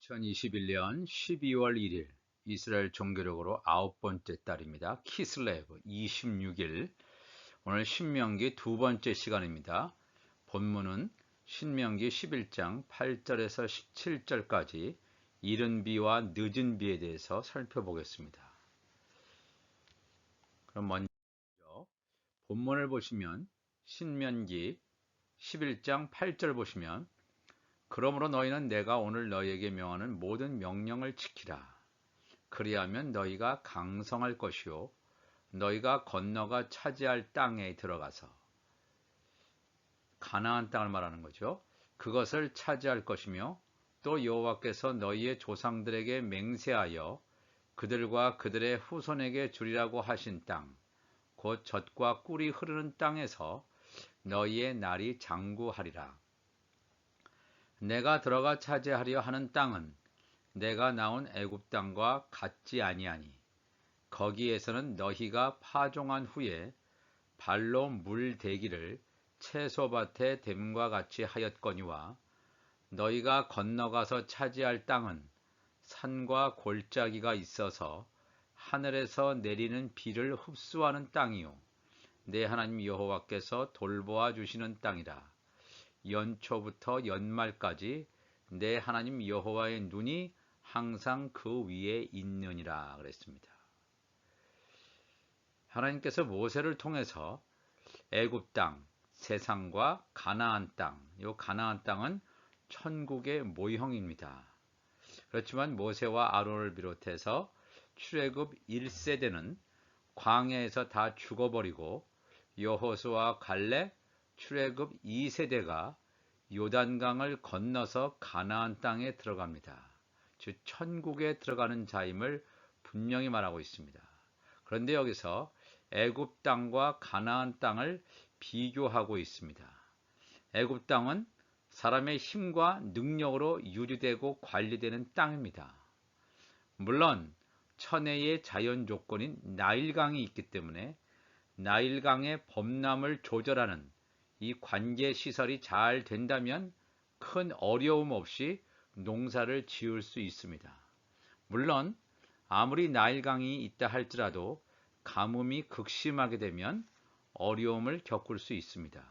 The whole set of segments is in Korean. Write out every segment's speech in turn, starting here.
2021년 12월 1일 이스라엘 종교력으로 9번째 달입니다. 키슬레브 26일. 오늘 신명기 두 번째 시간입니다. 본문은 신명기 11장 8절에서 17절까지 이른 비와 늦은 비에 대해서 살펴보겠습니다. 그럼 먼저 본문을 보시면 신명기 11장 8절 보시면, 그러므로 너희는 내가 오늘 너희에게 명하는 모든 명령을 지키라. 그리하면 너희가 강성할 것이요 너희가 건너가 차지할 땅에 들어가서, 가나안 땅을 말하는 거죠. 그것을 차지할 것이며, 또 여호와께서 너희의 조상들에게 맹세하여 그들과 그들의 후손에게 주리라고 하신 땅, 곧 젖과 꿀이 흐르는 땅에서 너희의 날이 장구하리라. 내가 들어가 차지하려 하는 땅은 내가 나온 애굽 땅과 같지 아니하니, 거기에서는 너희가 파종한 후에 발로 물 대기를 채소밭에 댐과 같이 하였거니와, 너희가 건너가서 차지할 땅은 산과 골짜기가 있어서 하늘에서 내리는 비를 흡수하는 땅이요 내 하나님 여호와께서 돌보아 주시는 땅이라. 연초부터 연말까지 내 하나님 여호와의 눈이 항상 그 위에 있느니라 그랬습니다. 하나님께서 모세를 통해서 애굽 땅, 세상과 가나안 땅, 이 가나안 땅은 천국의 모형입니다. 그렇지만 모세와 아론을 비롯해서 출애굽 1세대는 광야에서 다 죽어버리고, 여호수아와 갈렙, 출애굽 2세대가 요단강을 건너서 가나안 땅에 들어갑니다. 즉 천국에 들어가는 자임을 분명히 말하고 있습니다. 그런데 여기서 애굽 땅과 가나안 땅을 비교하고 있습니다. 애굽 땅은 사람의 힘과 능력으로 유지되고 관리되는 땅입니다. 물론 천혜의 자연 조건인 나일강이 있기 때문에 나일강의 범람을 조절하는 이 관계 시설이 잘 된다면 큰 어려움 없이 농사를 지을 수 있습니다. 물론 아무리 나일강이 있다 할지라도 가뭄이 극심하게 되면 어려움을 겪을 수 있습니다.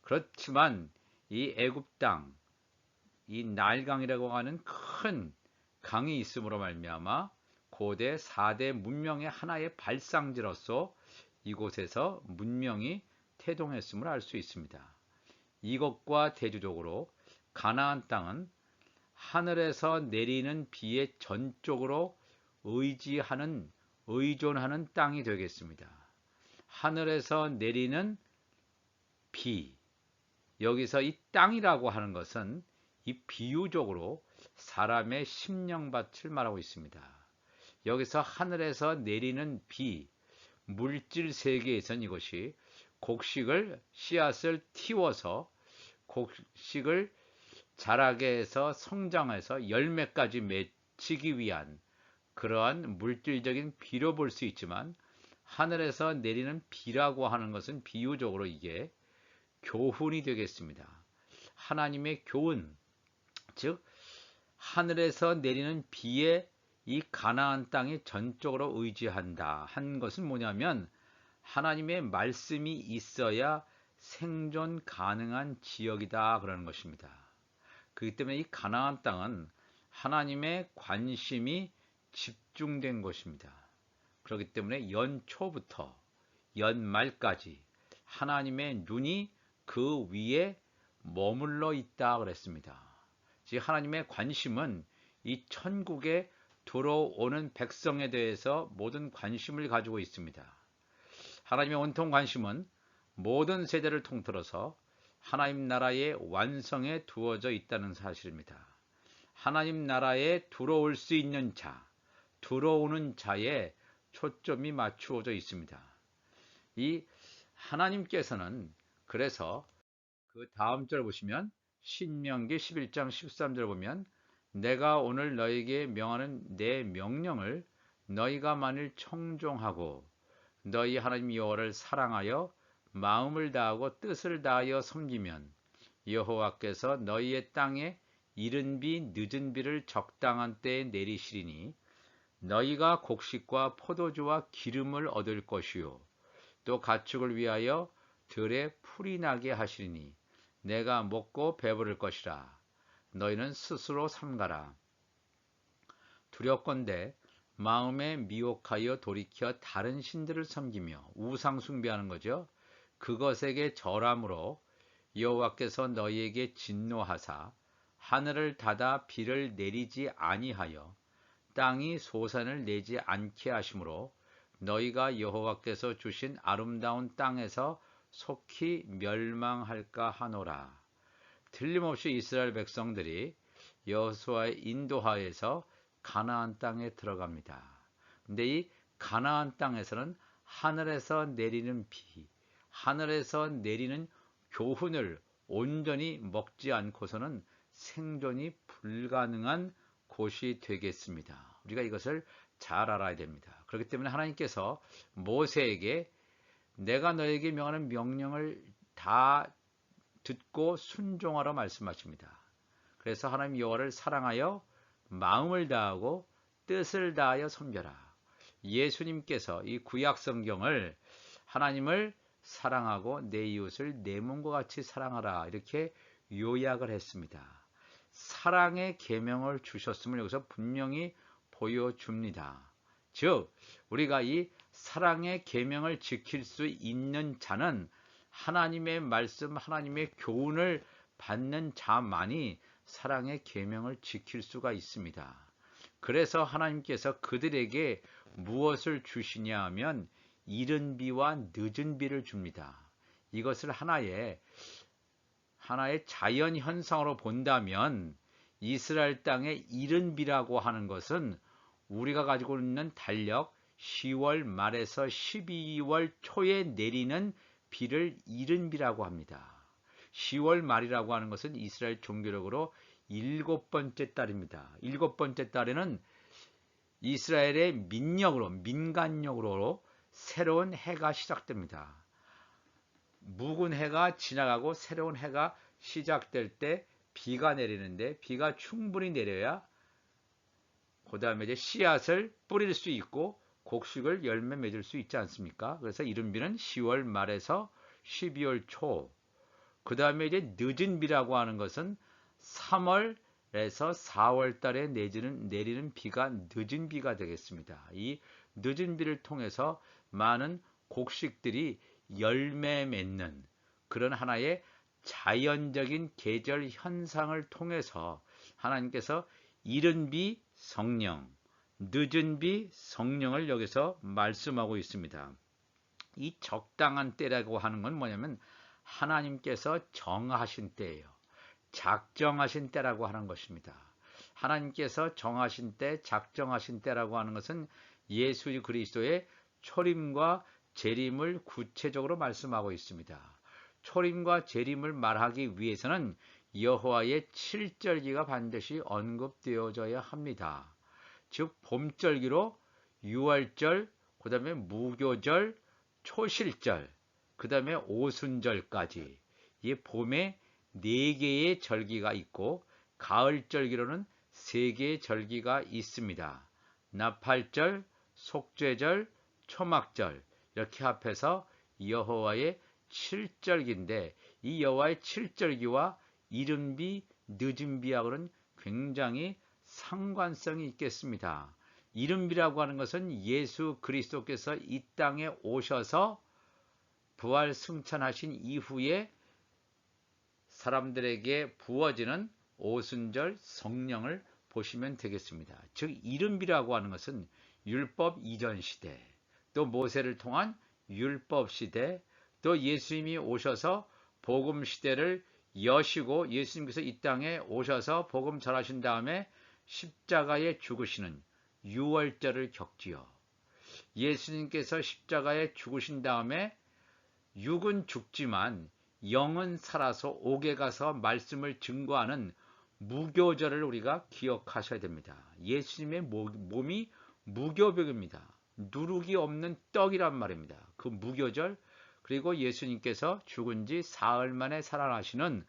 그렇지만 이 애굽 땅, 이 나일강이라고 하는 큰 강이 있음으로 말미암아 고대 4대 문명의 하나의 발상지로서 이곳에서 문명이 태동했음을 알 수 있습니다. 이것과 대조적으로 가나안 땅은 하늘에서 내리는 비에 전적으로 의존하는 땅이 되겠습니다. 하늘에서 내리는 비, 여기서 이 땅이라고 하는 것은 이 비유적으로 사람의 심령밭을 말하고 있습니다. 여기서 하늘에서 내리는 비, 물질 세계에선 이것이 곡식을, 씨앗을 틔워서 곡식을 자라게 해서 성장해서 열매까지 맺히기 위한 그러한 물질적인 비로 볼 수 있지만, 하늘에서 내리는 비라고 하는 것은 비유적으로 이게 교훈이 되겠습니다. 하나님의 교훈, 즉 하늘에서 내리는 비에 이 가나안 땅이 전적으로 의지한다 한 것은 뭐냐면, 하나님의 말씀이 있어야 생존 가능한 지역이다 그러는 것입니다. 그렇기 때문에 이 가나안 땅은 하나님의 관심이 집중된 것입니다. 그렇기 때문에 연초부터 연말까지 하나님의 눈이 그 위에 머물러 있다 그랬습니다. 즉 하나님의 관심은 이 천국에 들어오는 백성에 대해서 모든 관심을 가지고 있습니다. 하나님의 온통 관심은 모든 세대를 통틀어서 하나님 나라의 완성에 두어져 있다는 사실입니다. 하나님 나라에 들어올 수 있는 자, 들어오는 자에 초점이 맞추어져 있습니다. 이 하나님께서는 그래서 그 다음 절 보시면 신명기 11장 13절 보면, 내가 오늘 너희에게 명하는 내 명령을 너희가 만일 청종하고 너희 하나님 여호와를 사랑하여 마음을 다하고 뜻을 다하여 섬기면, 여호와께서 너희의 땅에 이른 비 늦은 비를 적당한 때에 내리시리니 너희가 곡식과 포도주와 기름을 얻을 것이요 또 가축을 위하여 들에 풀이 나게 하시리니 내가 먹고 배부를 것이라. 너희는 스스로 삼가라. 두렵건대 마음에 미혹하여 돌이켜 다른 신들을 섬기며 우상 숭배하는 거죠. 그것에게 절함으로 여호와께서 너희에게 진노하사 하늘을 닫아 비를 내리지 아니하여 땅이 소산을 내지 않게 하심으로 너희가 여호와께서 주신 아름다운 땅에서 속히 멸망할까 하노라. 틀림없이 이스라엘 백성들이 여호수아의 인도하에서 가나안 땅에 들어갑니다. 근데 이 가나안 땅에서는 하늘에서 내리는 비, 하늘에서 내리는 교훈을 온전히 먹지 않고서는 생존이 불가능한 곳이 되겠습니다. 우리가 이것을 잘 알아야 됩니다. 그렇기 때문에 하나님께서 모세에게 내가 너에게 명하는 명령을 다 듣고 순종하라 말씀하십니다. 그래서 하나님 여호와를 사랑하여 마음을 다하고 뜻을 다하여 섬겨라. 예수님께서 이 구약 성경을 하나님을 사랑하고 내 이웃을 내 몸과 같이 사랑하라 이렇게 요약을 했습니다. 사랑의 계명을 주셨음을 여기서 분명히 보여줍니다. 즉 우리가 이 사랑의 계명을 지킬 수 있는 자는 하나님의 말씀, 하나님의 교훈을 받는 자만이 사랑의 계명을 지킬 수가 있습니다. 그래서 하나님께서 그들에게 무엇을 주시냐 하면 이른 비와 늦은 비를 줍니다. 이것을 하나의 자연 현상으로 본다면 이스라엘 땅의 이른 비라고 하는 것은 우리가 가지고 있는 달력 10월 말에서 12월 초에 내리는 비를 이른 비라고 합니다. 10월 말이라고 하는 것은 이스라엘 종교력으로 7번째 달입니다. 7번째 달에는 이스라엘의 민간력으로 새로운 해가 시작됩니다. 묵은 해가 지나가고 새로운 해가 시작될 때 비가 내리는데 비가 충분히 내려야 그 다음에 이제 씨앗을 뿌릴 수 있고 곡식을 열매 맺을 수 있지 않습니까? 그래서 이른 비는 10월 말에서 12월 초. 그 다음에 이제 늦은 비라고 하는 것은 3월에서 4월 달에 내리는 비가 늦은 비가 되겠습니다. 이 늦은 비를 통해서 많은 곡식들이 열매 맺는 그런 하나의 자연적인 계절 현상을 통해서 하나님께서 이른 비 성령, 늦은 비 성령을 여기서 말씀하고 있습니다. 이 적당한 때라고 하는 건 뭐냐면 하나님께서 정하신 때예요. 작정하신 때라고 하는 것입니다. 하나님께서 정하신 때, 작정하신 때라고 하는 것은 예수 그리스도의 초림과 재림을 구체적으로 말씀하고 있습니다. 초림과 재림을 말하기 위해서는 여호와의 칠절기가 반드시 언급되어져야 합니다. 즉 봄절기로 유월절, 그 다음에 무교절, 초실절, 그 다음에 오순절까지 이 봄에 4개의 절기가 있고 가을절기로는 3개의 절기가 있습니다. 나팔절, 속죄절, 초막절 이렇게 합해서 여호와의 7절기인데 이 여호와의 7절기와 이른 비, 늦은 비하고는 굉장히 상관성이 있겠습니다. 이른 비라고 하는 것은 예수 그리스도께서 이 땅에 오셔서 부활 승천하신 이후에 사람들에게 부어지는 오순절 성령을 보시면 되겠습니다. 즉 이른 비라고 하는 것은 율법 이전 시대, 또 모세를 통한 율법 시대, 또 예수님이 오셔서 복음 시대를 여시고 예수님께서 이 땅에 오셔서 복음 전하신 다음에 십자가에 죽으시는 유월절을 겪지요. 예수님께서 십자가에 죽으신 다음에 육은 죽지만 영은 살아서 옥에 가서 말씀을 증거하는 무교절을 우리가 기억하셔야 됩니다. 예수님의 몸이 무교벽입니다. 누룩이 없는 떡이란 말입니다. 그 무교절, 그리고 예수님께서 죽은 지 사흘 만에 살아나시는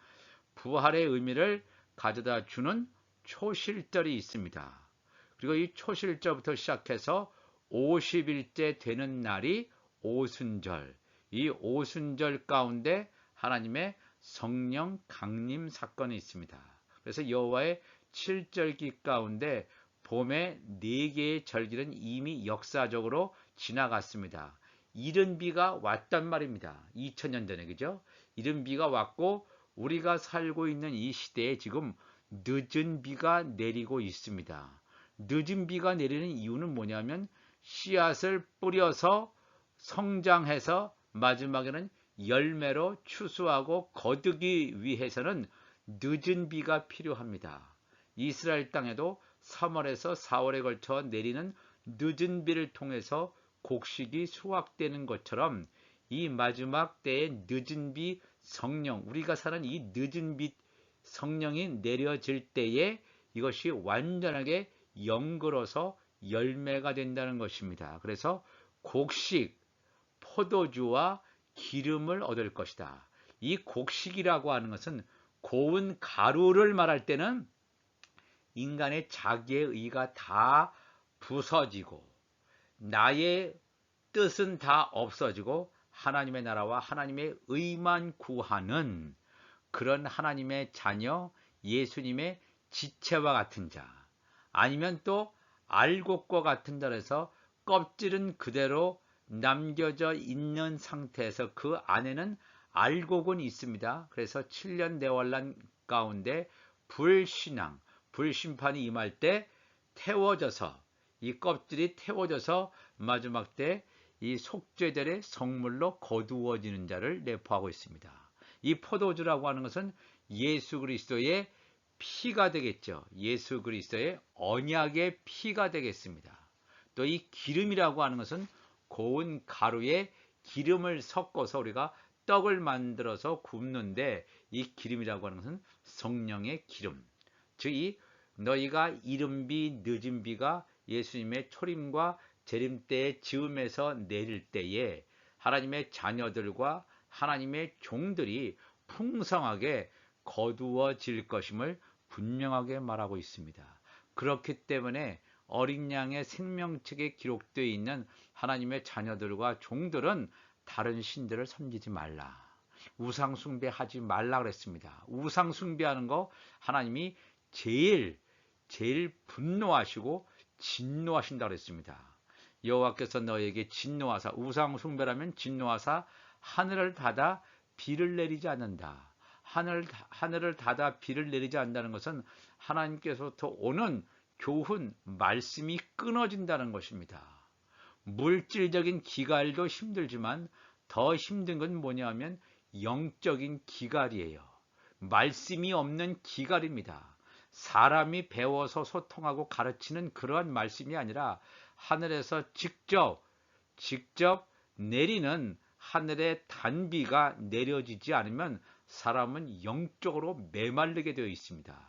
부활의 의미를 가져다 주는 초실절이 있습니다. 그리고 이 초실절부터 시작해서 50일째 되는 날이 오순절. 이 오순절 가운데 하나님의 성령 강림 사건이 있습니다. 그래서 여호와의 7절기 가운데 봄의 4개의 절기는 이미 역사적으로 지나갔습니다. 이른 비가 왔단 말입니다. 2000년 전에, 그죠? 이른 비가 왔고 우리가 살고 있는 이 시대에 지금 늦은 비가 내리고 있습니다. 늦은 비가 내리는 이유는 뭐냐면 씨앗을 뿌려서 성장해서 마지막에는 열매로 추수하고 거두기 위해서는 늦은 비가 필요합니다. 이스라엘 땅에도 3월에서 4월에 걸쳐 내리는 늦은 비를 통해서 곡식이 수확되는 것처럼 이 마지막 때의 늦은 비 성령, 우리가 사는 이 늦은 비 성령이 내려질 때에 이것이 완전하게 연걸어서 열매가 된다는 것입니다. 그래서 곡식, 포도주와 기름을 얻을 것이다. 이 곡식이라고 하는 것은 고운 가루를 말할 때는 인간의 자기의 의가 다 부서지고 나의 뜻은 다 없어지고 하나님의 나라와 하나님의 의만 구하는 그런 하나님의 자녀, 예수님의 지체와 같은 자, 아니면 또 알곡과 같은 자라서 껍질은 그대로 남겨져 있는 상태에서 그 안에는 알곡은 있습니다. 그래서 7년 대환란 가운데 불신앙, 불심판이 임할 때 태워져서 이 껍질이 태워져서 마지막 때 이 속죄절의 성물로 거두어지는 자를 내포하고 있습니다. 이 포도주라고 하는 것은 예수 그리스도의 피가 되겠죠. 예수 그리스도의 언약의 피가 되겠습니다. 또 이 기름이라고 하는 것은 고운 가루에 기름을 섞어서 우리가 떡을 만들어서 굽는데 이 기름이라고 하는 것은 성령의 기름. 즉 이 너희가 이른 비 늦은 비가 예수님의 초림과 재림 때의 즈음에서 내릴 때에 하나님의 자녀들과 하나님의 종들이 풍성하게 거두어질 것임을 분명하게 말하고 있습니다. 그렇기 때문에 어린 양의 생명책에 기록되어 있는 하나님의 자녀들과 종들은 다른 신들을 섬기지 말라. 우상 숭배하지 말라 그랬습니다. 우상 숭배하는 거 하나님이 제일 분노하시고 진노하신다 그랬습니다. 여호와께서 너에게 진노하사, 우상 숭배라면 진노하사 하늘을 닫아 비를 내리지 않는다. 하늘을 닫아 비를 내리지 않는다는 것은 하나님께서부터 오는 교훈, 말씀이 끊어진다는 것입니다. 물질적인 기갈도 힘들지만 더 힘든 건 뭐냐면 영적인 기갈이에요. 말씀이 없는 기갈입니다. 사람이 배워서 소통하고 가르치는 그러한 말씀이 아니라 하늘에서 직접 내리는 하늘의 단비가 내려지지 않으면 사람은 영적으로 메말르게 되어 있습니다.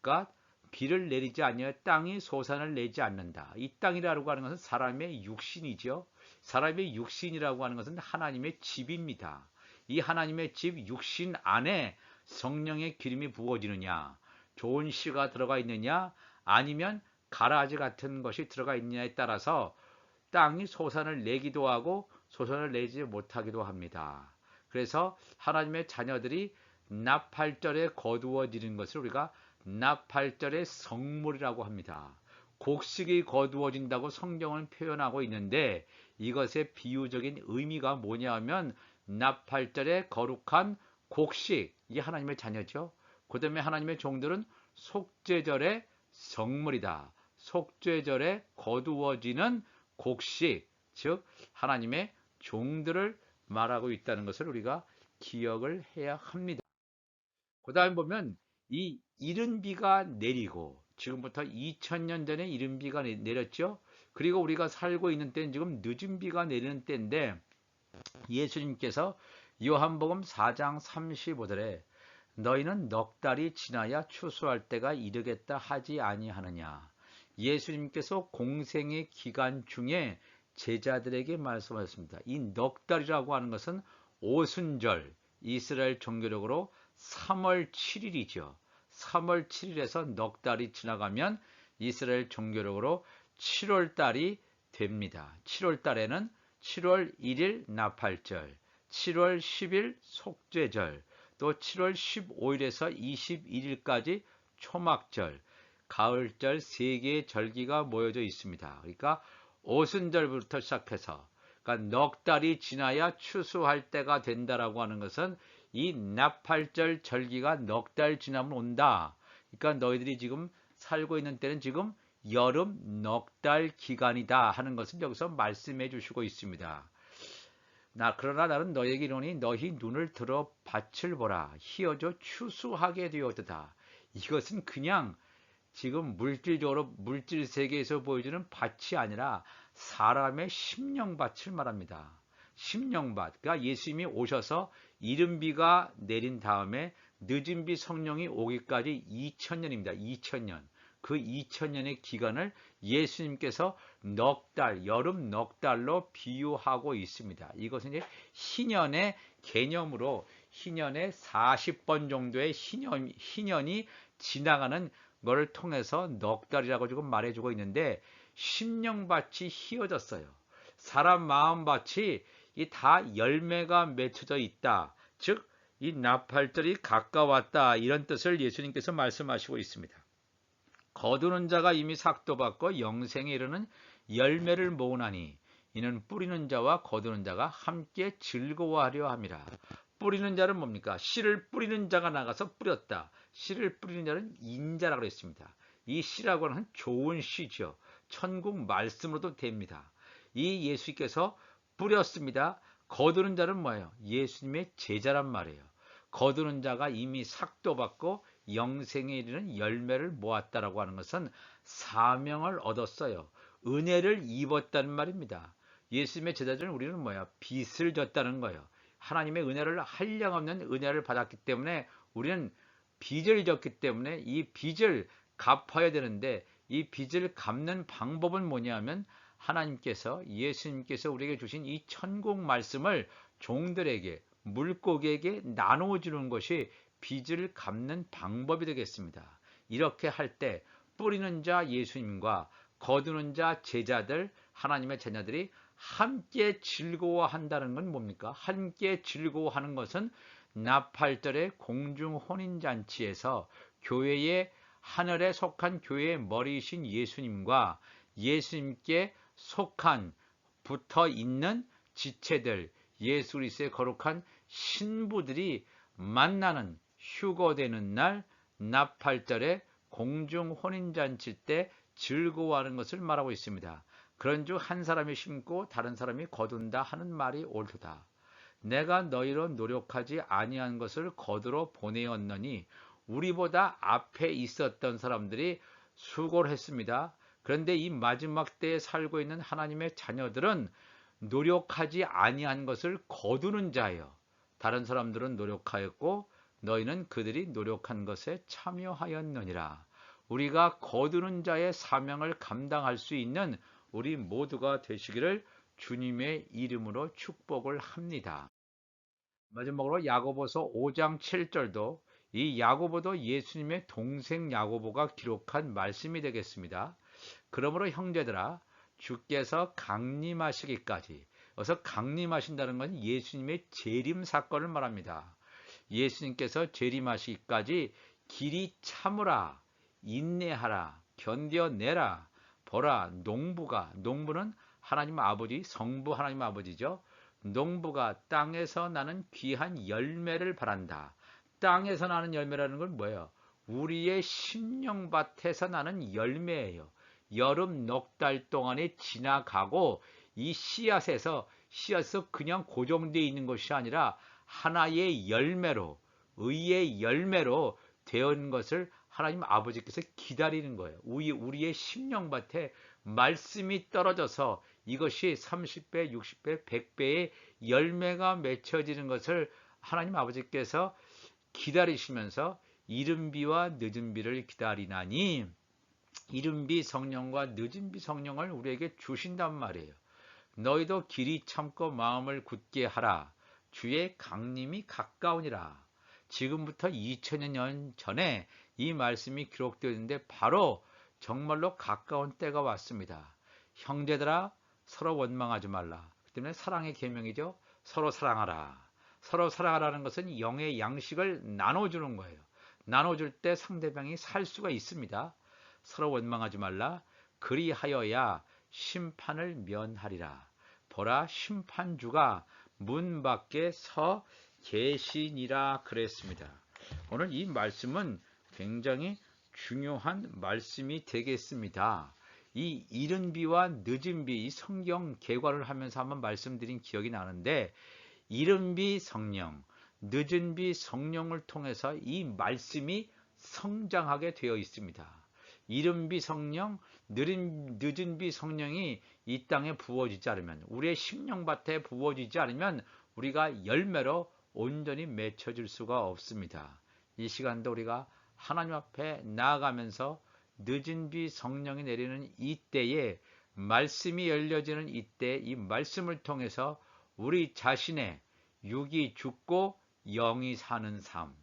그러니까 비를 내리지 아니하여 땅이 소산을 내지 않는다. 이 땅이라고 하는 것은 사람의 육신이죠. 사람의 육신이라고 하는 것은 하나님의 집입니다. 이 하나님의 집 육신 안에 성령의 기름이 부어지느냐, 좋은 씨가 들어가 있느냐, 아니면 가라지 같은 것이 들어가 있느냐에 따라서 땅이 소산을 내기도 하고 소산을 내지 못하기도 합니다. 그래서 하나님의 자녀들이 납8절에 거두어지는 것을 우리가 납8절의 성물이라고 합니다. 곡식이 거두어진다고 성경은 표현하고 있는데 이것의 비유적인 의미가 뭐냐 하면 납8절의 거룩한 곡식, 이게 하나님의 자녀죠. 그 다음에 하나님의 종들은 속죄절의 성물이다. 속죄절에 거두어지는 곡식, 즉 하나님의 종들을 말하고 있다는 것을 우리가 기억을 해야 합니다. 그 다음에 보면 이 이른 비가 내리고 지금부터 2000년 전에 이른 비가 내렸죠. 그리고 우리가 살고 있는 때는 지금 늦은 비가 내리는 때인데 예수님께서 요한복음 4장 35절에 너희는 넉 달이 지나야 추수할 때가 이르겠다 하지 아니하느냐. 예수님께서 공생의 기간 중에 제자들에게 말씀하셨습니다. 이 넉 달이라고 하는 것은 오순절, 이스라엘 종교력으로 3월 7일이죠. 3월 7일에서 넉 달이 지나가면 이스라엘 종교력으로 7월 달이 됩니다. 7월 달에는 7월 1일 나팔절, 7월 10일 속죄절, 또 7월 15일에서 21일까지 초막절, 가을절 3개의 절기가 모여져 있습니다. 그러니까 오순절부터 시작해서 그러니까 넉 달이 지나야 추수할 때가 된다라고 하는 것은 이 나팔절 절기가 넉 달 지나면 온다. 그러니까 너희들이 지금 살고 있는 때는 지금 여름 넉 달 기간이다 하는 것을 여기서 말씀해 주시고 있습니다. 그러나 나는 너에게 이르노니 너희 눈을 들어 밭을 보라. 희어져 추수하게 되었도다. 이것은 그냥 지금 물질적으로 물질 세계에서 보여주는 밭이 아니라 사람의 심령밭을 말합니다. 심령밭. 그러니까 예수님이 오셔서 이른비가 내린 다음에 늦은비 성령이 오기까지 2000년입니다. 2000년. 그 2000년의 기간을 예수님께서 넉 달, 여름 넉 달로 비유하고 있습니다. 이것은 이제 희년의 개념으로 희년의 40번 정도의 희년이 지나가는 것을 통해서 넉 달이라고 지금 말해주고 있는데 심령밭이 휘어졌어요. 사람 마음밭이 다 열매가 맺혀져 있다. 즉, 이 나팔절이 가까웠다. 이런 뜻을 예수님께서 말씀하시고 있습니다. 거두는 자가 이미 삭도 받고 영생에 이르는 열매를 모으나니 이는 뿌리는 자와 거두는 자가 함께 즐거워하려 함이라. 뿌리는 자는 뭡니까? 씨를 뿌리는 자가 나가서 뿌렸다. 씨를 뿌리는 자는 인자라고 했습니다. 이 씨라고 하는 좋은 씨죠. 천국 말씀으로도 됩니다. 이 예수께서 뿌렸습니다. 거두는 자는 뭐예요? 예수님의 제자란 말이에요. 거두는 자가 이미 삭도 받고 영생에 이르는 열매를 모았다라고 하는 것은 사명을 얻었어요. 은혜를 입었다는 말입니다. 예수님의 제자들은 우리는 뭐야? 빚을 졌다는 거예요. 하나님의 은혜를 한량없는 은혜를 받았기 때문에 우리는 빚을 졌기 때문에 이 빚을 갚아야 되는데 이 빚을 갚는 방법은 뭐냐면 하나님께서 예수님께서 우리에게 주신 이 천국 말씀을 종들에게 물고기에게 나누어주는 것이 빚을 갚는 방법이 되겠습니다. 이렇게 할 때 뿌리는 자 예수님과 거두는 자 제자들 하나님의 자녀들이 함께 즐거워한다는 건 뭡니까? 함께 즐거워하는 것은 나팔절의 공중 혼인잔치에서 교회의 하늘에 속한 교회의 머리이신 예수님과 예수님께 속한 붙어 있는 지체들 예수 그리스도의 거룩한 신부들이 만나는 휴거되는 날 나팔절에 공중 혼인잔치 때 즐거워하는 것을 말하고 있습니다. 그런즉 한 사람이 심고 다른 사람이 거둔다 하는 말이 옳도다. 내가 너희로 노력하지 아니한 것을 거두러 보내었느니 우리보다 앞에 있었던 사람들이 수고를 했습니다. 그런데 이 마지막 때에 살고 있는 하나님의 자녀들은 노력하지 아니한 것을 거두는 자예요. 다른 사람들은 노력하였고 너희는 그들이 노력한 것에 참여하였느니라. 우리가 거두는 자의 사명을 감당할 수 있는 우리 모두가 되시기를 주님의 이름으로 축복을 합니다. 마지막으로 야고보서 5장 7절도 이 야고보도 예수님의 동생 야고보가 기록한 말씀이 되겠습니다. 그러므로 형제들아 주께서 강림하시기까지 그래서 강림하신다는 건 예수님의 재림 사건을 말합니다. 예수님께서 재림하시기까지 길이 참으라 인내하라 견뎌내라 보라 농부는 하나님 아버지 성부 하나님 아버지죠. 농부가 땅에서 나는 귀한 열매를 바란다. 땅에서 나는 열매라는 건 뭐예요? 우리의 심령밭에서 나는 열매예요. 여름 넉 달 동안에 지나가고 이 씨앗에서 그냥 고정되어 있는 것이 아니라 하나의 열매로 의의 열매로 되은 것을 하나님 아버지께서 기다리는 거예요. 우리의 심령밭에 말씀이 떨어져서 이것이 30배, 60배, 100배의 열매가 맺혀지는 것을 하나님 아버지께서 기다리시면서 이른비와 늦은비를 기다리나니 이른비 성령과 늦은비 성령을 우리에게 주신단 말이에요. 너희도 길이 참고 마음을 굳게 하라. 주의 강림이 가까우니라. 지금부터 2000년 전에 이 말씀이 기록되어 있는데 바로 정말로 가까운 때가 왔습니다. 형제들아 서로 원망하지 말라. 그 때문에 사랑의 계명이죠. 서로 사랑하라. 서로 사랑하라는 것은 영의 양식을 나눠주는 거예요. 나눠줄 때 상대방이 살 수가 있습니다. 서로 원망하지 말라. 그리하여야 심판을 면하리라. 보라 심판주가 문 밖에 서 계시니라 그랬습니다. 오늘 이 말씀은 굉장히 중요한 말씀이 되겠습니다. 이 이른 비와 늦은 비, 이 성경 개괄을 하면서 한번 말씀드린 기억이 나는데, 이른 비 성령, 늦은 비 성령을 통해서 이 말씀이 성장하게 되어 있습니다. 이른 비 성령, 늦은 비 성령이 이 땅에 부어지지 않으면, 우리의 심령밭에 부어지지 않으면 우리가 열매로 온전히 맺혀질 수가 없습니다. 이 시간도 우리가 하나님 앞에 나아가면서 늦은 비 성령이 내리는 이때에, 말씀이 열려지는 이때, 이 말씀을 통해서 우리 자신의 육이 죽고 영이 사는 삶,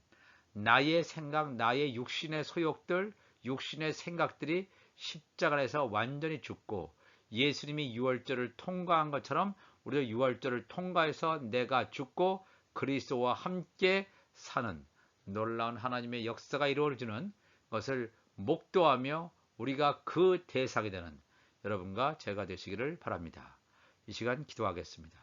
나의 생각, 나의 육신의 소욕들, 육신의 생각들이 십자가에서 완전히 죽고, 예수님이 유월절을 통과한 것처럼 우리도 유월절을 통과해서 내가 죽고 그리스도와 함께 사는 놀라운 하나님의 역사가 이루어지는 것을 목도하며 우리가 그 대상이 되는 여러분과 제가 되시기를 바랍니다. 이 시간 기도하겠습니다.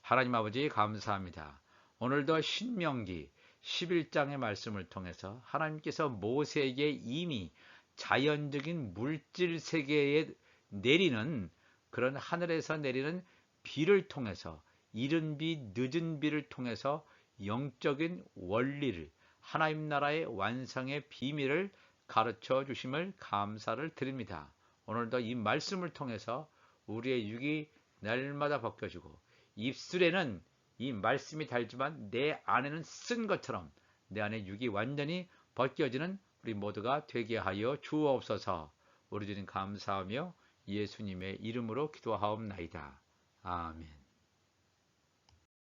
하나님 아버지 감사합니다. 오늘도 신명기 11장의 말씀을 통해서 하나님께서 모세에게 이미 자연적인 물질 세계에 내리는, 그런 하늘에서 내리는 비를 통해서, 이른 비 늦은 비를 통해서 영적인 원리를, 하나님 나라의 완성의 비밀을 가르쳐 주심을 감사를 드립니다. 오늘도 이 말씀을 통해서 우리의 육이 날마다 벗겨지고, 입술에는 이 말씀이 달지만 내 안에는 쓴 것처럼 내 안에 육이 완전히 벗겨지는 우리 모두가 되게 하여 주옵소서. 우리 주님 감사하며 예수님의 이름으로 기도하옵나이다. 아멘.